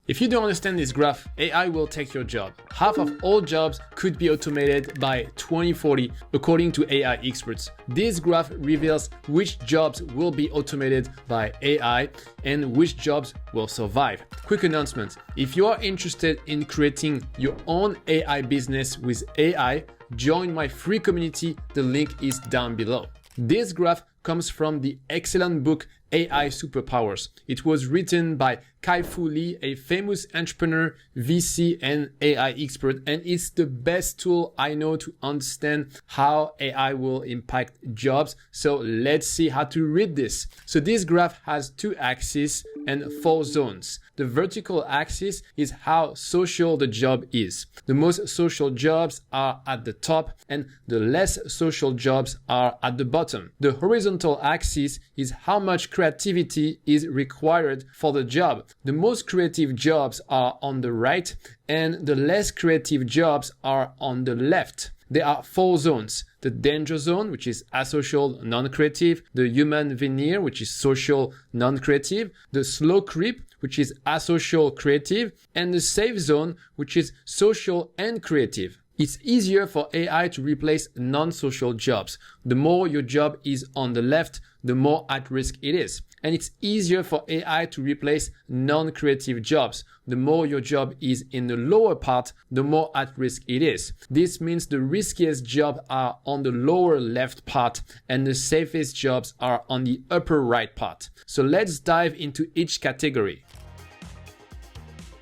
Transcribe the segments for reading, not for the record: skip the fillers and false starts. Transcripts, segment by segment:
If you don't understand this graph, AI will take your job. Half of all jobs could be automated by 2040, according to AI experts. This graph reveals which jobs will be automated by AI and which jobs will survive. Quick announcement: if you are interested in creating your own AI business with AI, join my free community. The link is down below. This graph comes from the excellent book AI Superpowers. It was written by Kai-Fu Lee, a famous entrepreneur, VC, and AI expert, and it's the best tool I know to understand how AI will impact jobs. So let's see how to read this. So this graph has 2 axes and 4 zones. The vertical axis is how social the job is. The most social jobs are at the top and the less social jobs are at the bottom. The horizontal axis is how much creativity is required for the job. The most creative jobs are on the right and the less creative jobs are on the left. There are 4 zones: the danger zone, which is asocial, non-creative; the human veneer, which is social, non-creative; the slow creep, which is asocial, creative; and the safe zone, which is social and creative. It's easier for AI to replace non-social jobs. The more your job is on the left, the more at risk it is. And it's easier for AI to replace non-creative jobs. The more your job is in the lower part, the more at risk it is. This means the riskiest jobs are on the lower left part and the safest jobs are on the upper right part. So let's dive into each category.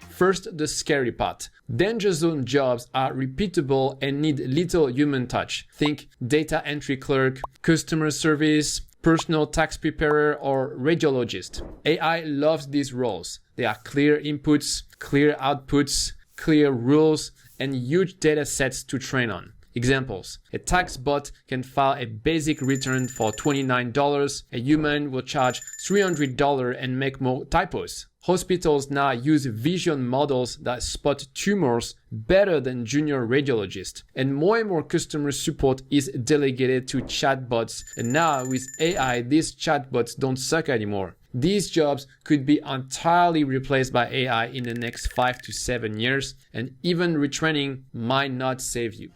First, the scary part. Danger zone jobs are repeatable and need little human touch. Think data entry clerk, customer service, personal tax preparer, or radiologist. AI loves these roles. There are clear inputs, clear outputs, clear rules, and huge data sets to train on. Examples: a tax bot can file a basic return for $29. A human will charge $300 and make more typos. Hospitals now use vision models that spot tumors better than junior radiologists. And more customer support is delegated to chatbots. And now with AI, these chatbots don't suck anymore. These jobs could be entirely replaced by AI in the next 5 to 7 years, and even retraining might not save you.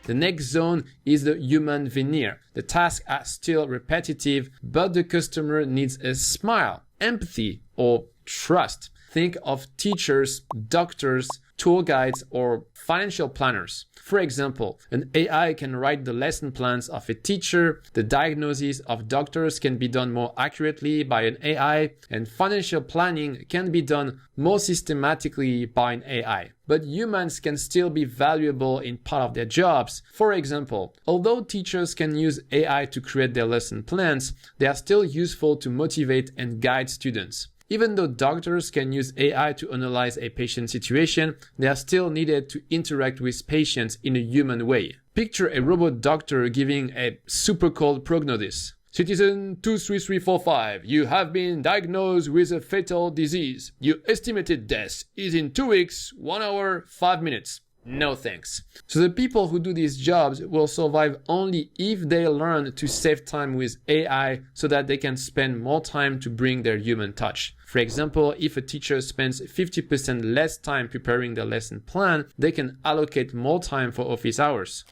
The next zone is the human veneer. The tasks are still repetitive, but the customer needs a smile, empathy, or trust. Think of teachers, doctors, tour guides, or financial planners. For example, an AI can write the lesson plans of a teacher, the diagnosis of doctors can be done more accurately by an AI, and financial planning can be done more systematically by an AI. But humans can still be valuable in part of their jobs. For example, although teachers can use AI to create their lesson plans, they are still useful to motivate and guide students. Even though doctors can use AI to analyze a patient situation, they are still needed to interact with patients in a human way. Picture a robot doctor giving a super cold prognosis. Citizen 23345, you have been diagnosed with a fatal disease. Your estimated death is in 2 weeks, 1 hour, 5 minutes. No thanks. So the people who do these jobs will survive only if they learn to save time with AI so that they can spend more time to bring their human touch. For example, if a teacher spends 50% less time preparing their lesson plan, they can allocate more time for office hours.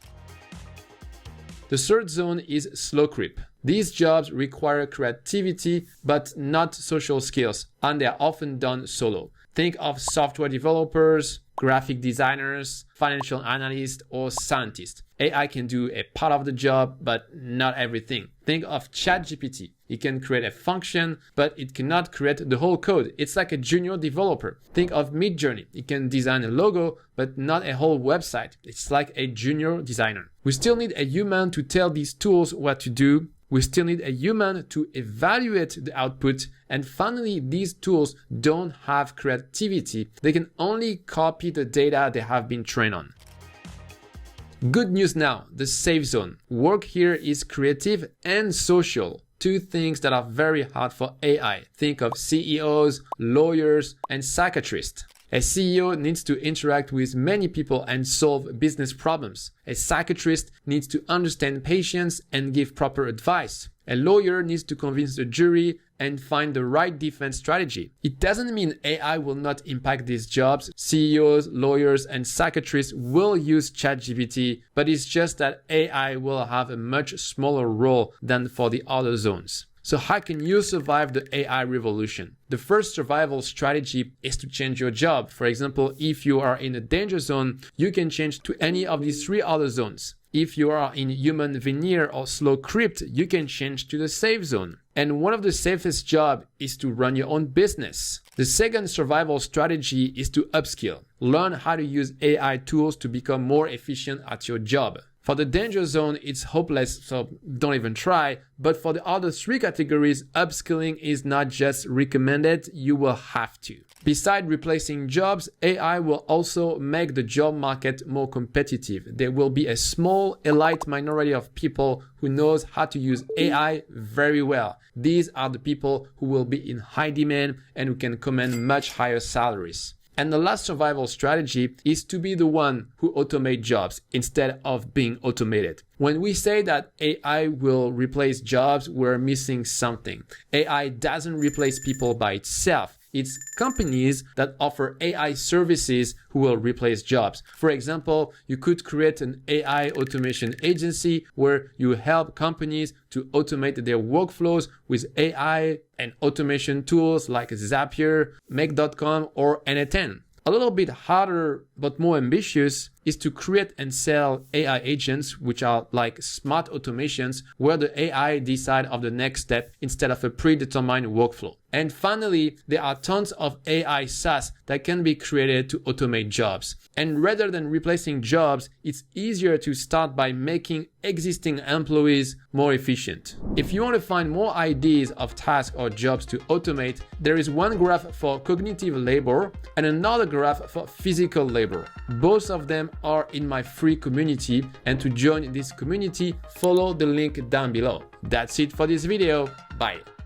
The third zone is slow creep. These jobs require creativity but not social skills, and they are often done solo. Think of software developers, graphic designers, financial analysts, or scientists. AI can do a part of the job, but not everything. Think of ChatGPT. It can create a function, but it cannot create the whole code. It's like a junior developer. Think of Midjourney. It can design a logo, but not a whole website. It's like a junior designer. We still need a human to tell these tools what to do. We still need a human to evaluate the output. And finally, these tools don't have creativity. They can only copy the data they have been trained on. Good news now, the safe zone. Work here is creative and social. 2 things that are very hard for AI. Think of CEOs, lawyers, and psychiatrists. A CEO needs to interact with many people and solve business problems. A psychiatrist needs to understand patients and give proper advice. A lawyer needs to convince the jury and find the right defense strategy. It doesn't mean AI will not impact these jobs. CEOs, lawyers, and psychiatrists will use ChatGPT, but it's just that AI will have a much smaller role than for the other zones. So how can you survive the AI revolution? The first survival strategy is to change your job. For example, if you are in a danger zone, you can change to any of these 3 other zones. If you are in human veneer or slow crypt, you can change to the safe zone. And one of the safest jobs is to run your own business. The second survival strategy is to upskill. Learn how to use AI tools to become more efficient at your job. For the danger zone, it's hopeless, so don't even try. But for the other 3 categories, upskilling is not just recommended, you will have to. Besides replacing jobs, AI will also make the job market more competitive. There will be a small, elite minority of people who knows how to use AI very well. These are the people who will be in high demand and who can command much higher salaries. And the last survival strategy is to be the one who automates jobs instead of being automated. When we say that AI will replace jobs, we're missing something. AI doesn't replace people by itself. It's companies that offer AI services who will replace jobs. For example, you could create an AI automation agency where you help companies to automate their workflows with AI and automation tools like Zapier, Make.com, or N10. A little bit harder but more ambitious is to create and sell AI agents, which are like smart automations where the AI decide of the next step instead of a predetermined workflow. And finally, there are tons of AI SaaS that can be created to automate jobs. And rather than replacing jobs, it's easier to start by making existing employees more efficient. If you want to find more ideas of tasks or jobs to automate, there is one graph for cognitive labor and another graph for physical labor. Both of them are in my free community, and to join this community, follow the link down below. That's it for this video. Bye.